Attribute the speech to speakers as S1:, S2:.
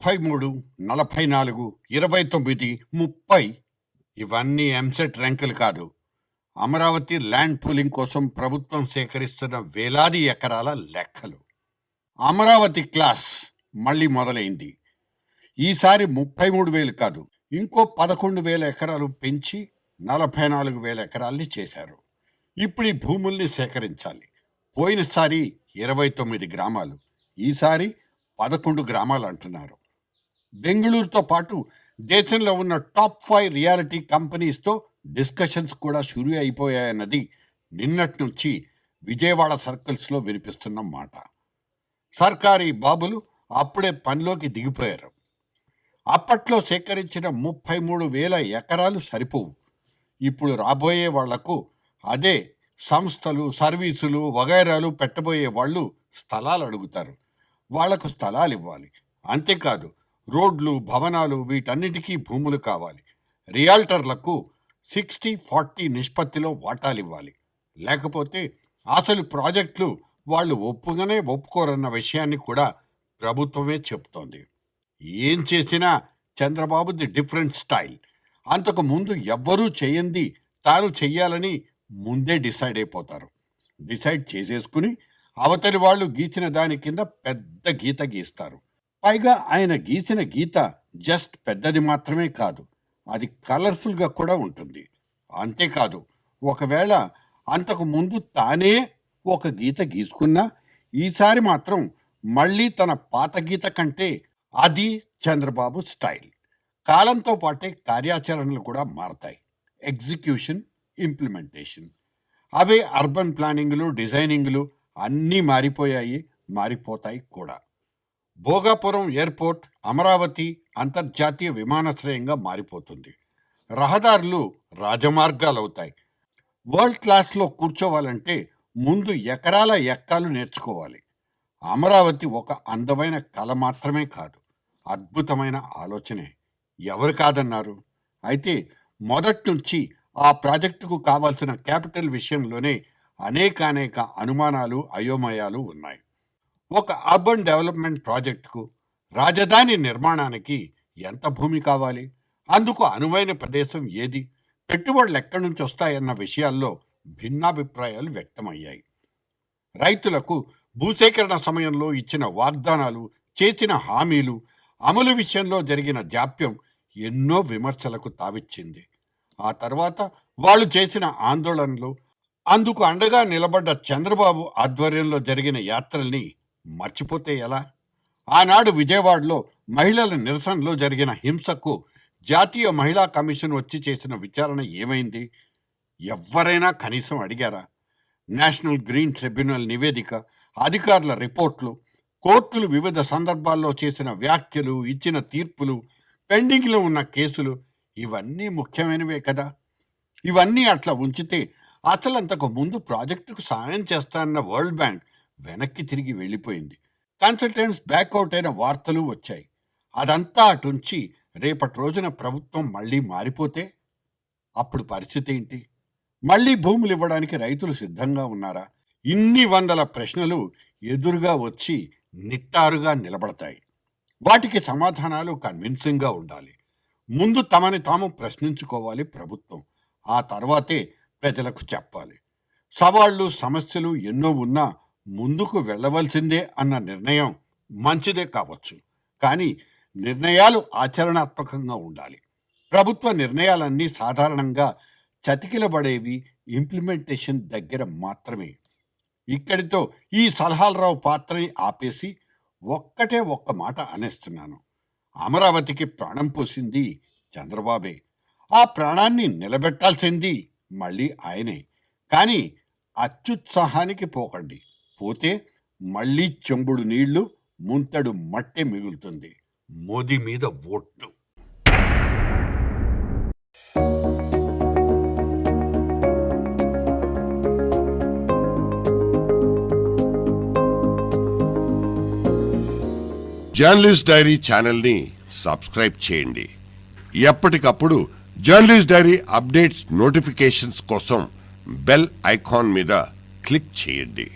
S1: 33, 44, 29, 30 ఇవన్నీ ఎంసెట్ ర్యాంకులు కాదు. అమరావతి ల్యాండ్ పూలింగ్ కోసం ప్రభుత్వం సేకరిస్తున్న వేలాది ఎకరాల లెక్కలు. అమరావతి క్లాస్ మళ్ళీ మొదలైంది. ఈసారి 33,000 కాదు, ఇంకో 11,000 ఎకరాలు పెంచి 44,000 ఎకరాల్ని చేశారు. ఇప్పుడు ఈ భూముల్ని సేకరించాలి. పోయినసారి 29 గ్రామాలు, ఈసారి 11 గ్రామాలు అంటున్నారు. బెంగళూరుతో పాటు దేశంలో ఉన్న టాప్ 5 రియాలిటీ కంపెనీస్తో డిస్కషన్స్ కూడా షురూ అయిపోయాయన్నది నిన్నటి నుంచి విజయవాడ సర్కిల్స్లో వినిపిస్తున్న మాట. సర్కారీ బాబులు అప్పుడే పనిలోకి దిగిపోయారు. అప్పట్లో సేకరించిన 33,000 ఎకరాలు సరిపోవు. ఇప్పుడు రాబోయే వాళ్లకు అదే సంస్థలు, సర్వీసులు వగైరాలు పెట్టబోయే వాళ్ళు స్థలాలు అడుగుతారు. వాళ్లకు స్థలాలు ఇవ్వాలి. అంతేకాదు, రోడ్లు, భవనాలు వీటన్నిటికీ భూములు కావాలి. రియాల్టర్లకు 60-40 నిష్పత్తిలో వాటాలు ఇవ్వాలి. లేకపోతే అసలు ప్రాజెక్టులు వాళ్ళు ఒప్పుకోరన్న విషయాన్ని కూడా ప్రభుత్వమే చెప్తోంది. ఏం చేసినా చంద్రబాబుది డిఫరెంట్ స్టైల్. అంతకు ముందు ఎవ్వరూ చేయంది తాను చెయ్యాలని ముందే డిసైడ్ అయిపోతారు. డిసైడ్ చేసేసుకుని అవతలి వాళ్ళు గీచిన దాని కింద పెద్ద గీత గీస్తారు. పైగా ఆయన గీసిన గీత జస్ట్ పెద్దది మాత్రమే కాదు, అది కలర్ఫుల్గా కూడా ఉంటుంది. అంతేకాదు, ఒకవేళ అంతకు ముందు తానే ఒక గీత గీసుకున్నా ఈసారి మాత్రం మళ్ళీ తన పాత గీత కంటే అది చంద్రబాబు స్టైల్. కాలంతో పాటే కార్యాచరణలు కూడా మారతాయి. ఎగ్జిక్యూషన్, ఇంప్లిమెంటేషన్, అవే అర్బన్ ప్లానింగ్లు, డిజైనింగ్లు అన్నీ మారిపోతాయి కూడా. భోగాపురం ఎయిర్పోర్ట్ అమరావతి అంతర్జాతీయ విమానాశ్రయంగా మారిపోతుంది. రహదారులు రాజమార్గాలు అవుతాయి. వరల్డ్ క్లాస్లో కూర్చోవాలంటే ముందు ఎకరాల ఎక్కాలు నేర్చుకోవాలి. అమరావతి ఒక అందమైన కళ మాత్రమే కాదు, అద్భుతమైన ఆలోచనే. ఎవరు కాదన్నారు? అయితే మొదటి నుంచి ఆ ప్రాజెక్టుకు కావాల్సిన క్యాపిటల్ విషయంలోనే అనేక అనుమానాలు, అయోమయాలు ఉన్నాయి. ఒక అర్బన్ డెవలప్మెంట్ ప్రాజెక్టుకు, రాజధాని నిర్మాణానికి ఎంత భూమి కావాలి? అందుకు అనువైన ప్రదేశం ఏది? పెట్టుబడులు ఎక్కడి నుంచి వస్తాయన్న విషయాల్లో భిన్నాభిప్రాయాలు వ్యక్తమయ్యాయి. రైతులకు భూసేకరణ సమయంలో ఇచ్చిన వాగ్దానాలు, చేసిన హామీలు, అమలు విషయంలో జరిగిన జాప్యం ఎన్నో విమర్శలకు తావిచ్చింది. ఆ తర్వాత వాళ్ళు చేసిన ఆందోళనలు, అందుకు అండగా నిలబడ్డ చంద్రబాబు ఆధ్వర్యంలో జరిగిన యాత్రల్ని మర్చిపోతే ఎలా? ఆనాడు విజయవాడలో మహిళల నిరసనలో జరిగిన హింసకు జాతీయ మహిళా కమిషన్ వచ్చి చేసిన విచారణ ఏమైంది? ఎవరైనా కనీసం అడిగారా? నేషనల్ గ్రీన్ ట్రిబ్యునల్ నివేదిక, అధికారుల రిపోర్ట్లు, కోర్టులు వివిధ సందర్భాల్లో చేసిన వ్యాఖ్యలు, ఇచ్చిన తీర్పులు, పెండింగ్లో ఉన్న కేసులు ఇవన్నీ ముఖ్యమైనవే కదా. ఇవన్నీ అట్లా ఉంచితే అసలంతకు ముందు ప్రాజెక్టుకు సాయం చేస్తానన్న వరల్డ్ బ్యాంక్ వెనక్కి తిరిగి వెళ్ళిపోయింది. కన్సల్టెంట్స్ బ్యాక్అవుట్ అయిన వార్తలు వచ్చాయి. అదంతా అటుంచి రేపటి రోజున ప్రభుత్వం మళ్ళీ మారిపోతే అప్పుడు పరిస్థితి ఏంటి? మళ్ళీ భూములు ఇవ్వడానికి రైతులు సిద్ధంగా ఉన్నారా? ఇన్ని వందల ప్రశ్నలు ఎదురుగా వచ్చి నిట్టారుగా నిలబడతాయి. వాటికి సమాధానాలు కన్విన్సింగ్గా ఉండాలి. ముందు తమని తాము ప్రశ్నించుకోవాలి ప్రభుత్వం. ఆ తర్వాతే ప్రజలకు చెప్పాలి. సవాళ్లు, సమస్యలు ఎన్నో ఉన్నా ముందుకు వెళ్ళవలసిందే అన్న నిర్ణయం మంచిదే కావచ్చు, కానీ నిర్ణయాలు ఆచరణాత్మకంగా ఉండాలి. ప్రభుత్వ నిర్ణయాలన్నీ సాధారణంగా చతికిలబడేవి ఇంప్లిమెంటేషన్ దగ్గర మాత్రమే. ఇక్కడితో ఈ సలహాలరావు పాత్రని ఆపేసి ఒక్క మాట అనేస్తున్నాను. అమరావతికి ప్రాణం పోసింది చంద్రబాబే. ఆ ప్రాణాన్ని నిలబెట్టాల్సింది మళ్ళీ ఆయనే. కానీ అత్యుత్సాహానికి పోకండి. పోతే మళ్ళీ చెంబుడు నీళ్లు, ముంతడు మట్టే మిగులుతుంది. మోదీ మీద ఓట్లు.
S2: జర్నలిస్ట్ డైరీ ఛానల్ని సబ్స్క్రైబ్ చేయండి. ఎప్పటికప్పుడు జర్నలిస్ట్ డైరీ అప్డేట్స్, నోటిఫికేషన్స్ కోసం బెల్ ఐకాన్ మీద క్లిక్ చేయండి.